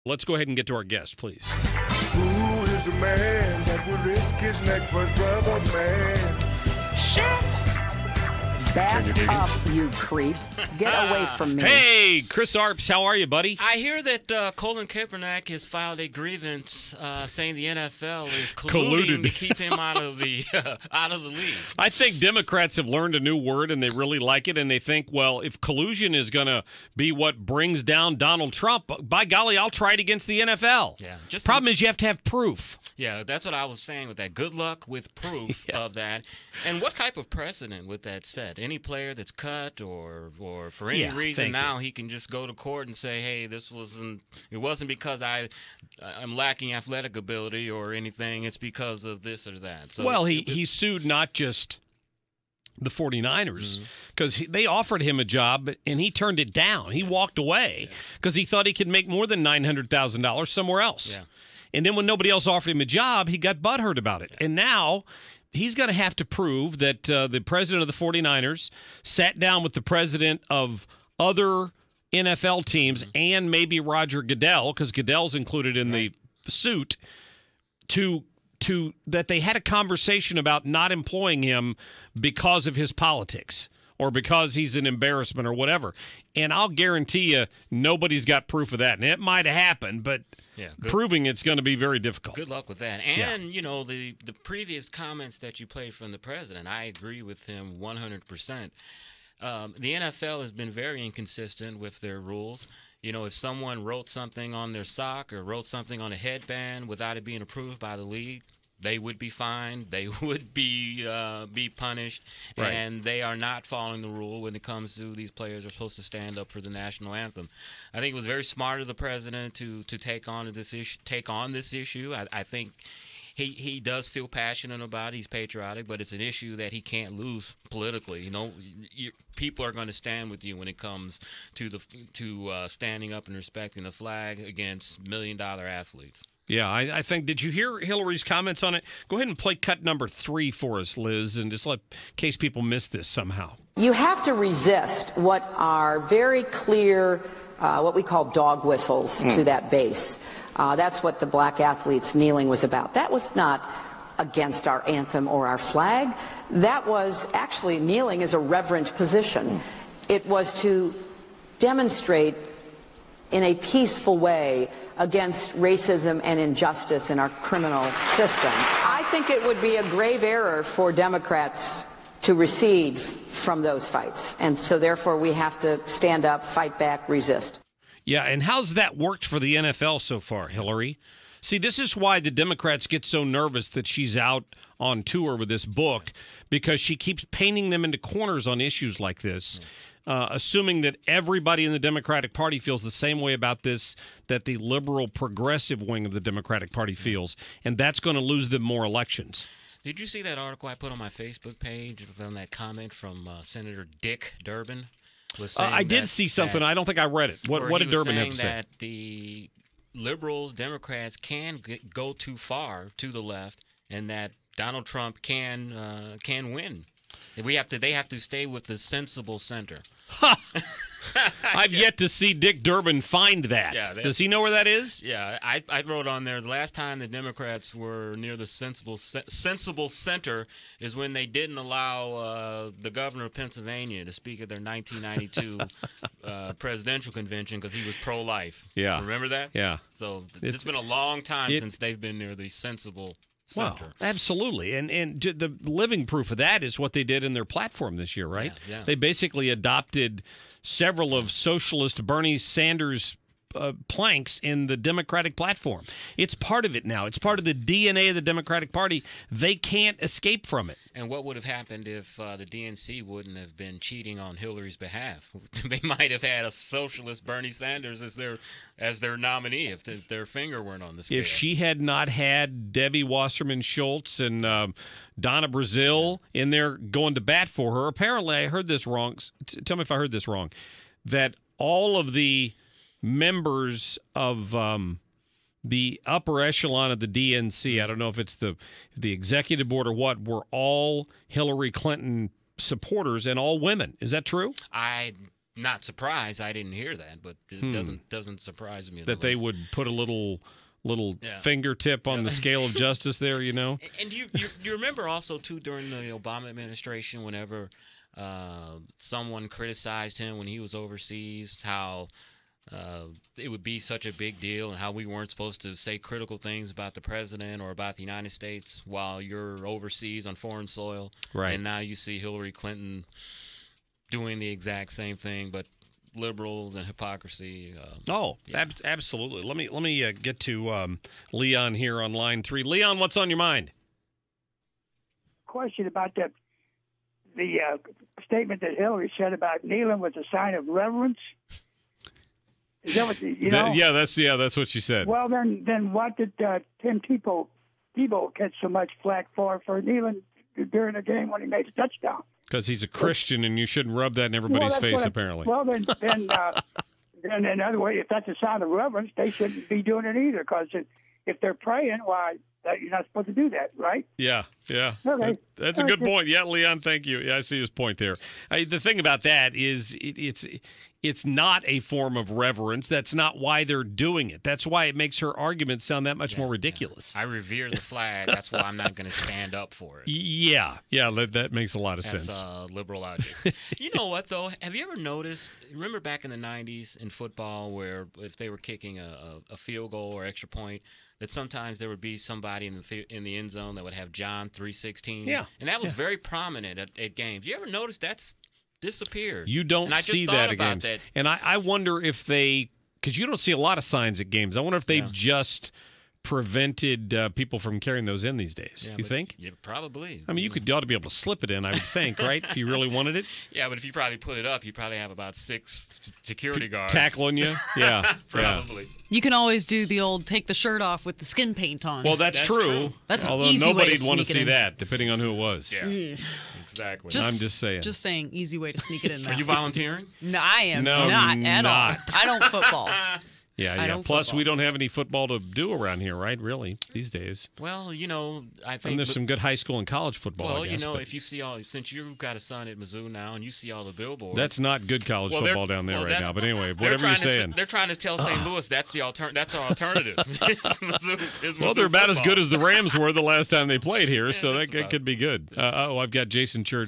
let's go ahead and get to our guest, please. Who is the man that would risk his neck for his brother, man? Shut Back up, you creep. Get away from me. Hey, Chris Arps, how are you, buddy? I hear that Colin Kaepernick has filed a grievance saying the NFL is colluding to keep him out of the league. I think Democrats have learned a new word, and they really like it, and they think, well, if collusion is going to be what brings down Donald Trump, by golly, I'll try it against the NFL. Yeah. Problem is you have to have proof. Yeah, that's what I was saying with that. Good luck with proof of that. And what type of precedent with that set? Any player that's cut or for any reason now he can just go to court and say, hey, it wasn't because I'm lacking athletic ability or anything. It's because of this or that. So well, he sued not just the 49ers because they offered him a job and he turned it down. He walked away because he thought he could make more than $900,000 somewhere else. Yeah. And then when nobody else offered him a job, he got butthurt about it. And now he's going to have to prove that the president of the 49ers sat down with the president of other NFL teams and maybe Roger Goodell, because Goodell's included in the suit, to that they had a conversation about not employing him because of his politics or because he's an embarrassment or whatever. And I'll guarantee you nobody's got proof of that. And it might have happened, but proving it's going to be very difficult. Good luck with that. And, you know, the previous comments that you played from the president, I agree with him 100%. The NFL has been very inconsistent with their rules. You know, if someone wrote something on their sock or wrote something on a headband without it being approved by the league, they would be fined. They would be punished, and they are not following the rule when it comes to these players are supposed to stand up for the national anthem. I think it was very smart of the president to take on this issue. I think he does feel passionate about it. He's patriotic, but it's an issue that he can't lose politically. You know, people are going to stand with you when it comes to standing up and respecting the flag against million-dollar athletes. Yeah, I think, did you hear Hillary's comments on it? Go ahead and play cut number 3 for us, Liz, and just in case people missed this somehow. You have to resist what are very clear, what we call dog whistles to that base. That's what the black athletes kneeling was about. That was not against our anthem or our flag. That was actually, kneeling is a reverent position. It was to demonstrate in a peaceful way against racism and injustice in our criminal system. I think it would be a grave error for Democrats to recede from those fights. And so therefore we have to stand up, fight back, resist. Yeah, and how's that worked for the NFL so far, Hillary? See, this is why the Democrats get so nervous that she's out on tour with this book, because she keeps painting them into corners on issues like this. Assuming that everybody in the Democratic Party feels the same way about this that the liberal progressive wing of the Democratic Party feels, and that's going to lose them more elections. Did you see that article I put on my Facebook page from that comment from Senator Dick Durbin? I did see something. I don't think I read it. What did Durbin have to say? That the liberals, Democrats can go too far to the left, and that Donald Trump can win. They have to stay with the sensible center. I've yet to see Dick Durbin find that. Yeah, does he know where that is? Yeah, I wrote on there, the last time the Democrats were near the sensible center is when they didn't allow the governor of Pennsylvania to speak at their 1992 presidential convention because he was pro-life. Yeah. Remember that? Yeah. So it's been a long time since they've been near the sensible center. Well, absolutely. And the living proof of that is what they did in their platform this year, right? Yeah. They basically adopted several of socialist Bernie Sanders' planks in the Democratic platform. It's part of it now. It's part of the DNA of the Democratic Party. They can't escape from it. And what would have happened if the DNC wouldn't have been cheating on Hillary's behalf? They might have had a socialist Bernie Sanders as their nominee if their finger weren't on the scale. If she had not had Debbie Wasserman Schultz and Donna Brazile in there going to bat for her, apparently I heard this wrong. Tell me if I heard this wrong. That all of the members of the upper echelon of the DNC, I don't know if it's the executive board or what, were all Hillary Clinton supporters and all women. Is that true? I not surprised. I didn't hear that, but it doesn't surprise me. That they would put a little fingertip on the scale of justice there, you know? And you remember also, too, during the Obama administration, whenever someone criticized him when he was overseas, how it would be such a big deal and how we weren't supposed to say critical things about the president or about the United States while you're overseas on foreign soil. Right. And now you see Hillary Clinton doing the exact same thing, but liberals and hypocrisy. Absolutely. Let me get to Leon here on line 3. Leon, what's on your mind? Question about the statement that Hillary said about kneeling was a sign of reverence. Is that what you know? That's what she said. Well, then what did Tim Tebow catch so much flack for kneeling during a game when he made a touchdown? Because he's a Christian, and you shouldn't rub that in everybody's face, apparently. Well, then another way, if that's a sign of reverence, they shouldn't be doing it either. Because if they're praying, why you're not supposed to do that, right? Yeah. Okay. That's a good point. Yeah, Leon, thank you. Yeah, I see his point there. The thing about that is it's not a form of reverence. That's not why they're doing it. That's why it makes her argument sound that much more ridiculous. I revere the flag. That's why I'm not going to stand up for it. Yeah, that makes a lot of sense. That's liberal logic. You know what, though? Have you ever noticed, remember back in the 90s in football where if they were kicking a field goal or extra point, that sometimes there would be somebody in the end zone that would have John 3:16? Yeah. And that was very prominent at games. You ever notice that's disappeared? You don't see that at games. And I wonder if because you don't see a lot of signs at games. I wonder if they've just prevented people from carrying those in these days. You think? Yeah, probably. I mean, you ought to be able to slip it in, I would think, right? If you really wanted it. Yeah, but if you probably put it up, you probably have about 6 security guards tackling you. Yeah, probably. You can always do the old take the shirt off with the skin paint on. Well, that's true. That's an although easy way nobody'd to want to sneak it see in. that, depending on who it was. Yeah, exactly. I'm just saying. Just saying, easy way to sneak it in. Are you volunteering? No, I am No, not at all. not. I don't football. Yeah. Plus, we don't have any football to do around here, right? Really, these days. Well, I think. And there's some good high school and college football. Well, I guess, if you see since you've got a son at Mizzou now, and you see all the billboards. That's not good college football down there right now. But anyway, whatever you're saying. They're trying to tell St. Louis that's the That's our alternative. Well, they're about as good as the Rams were the last time they played here, so that could be good. I've got Jason Church.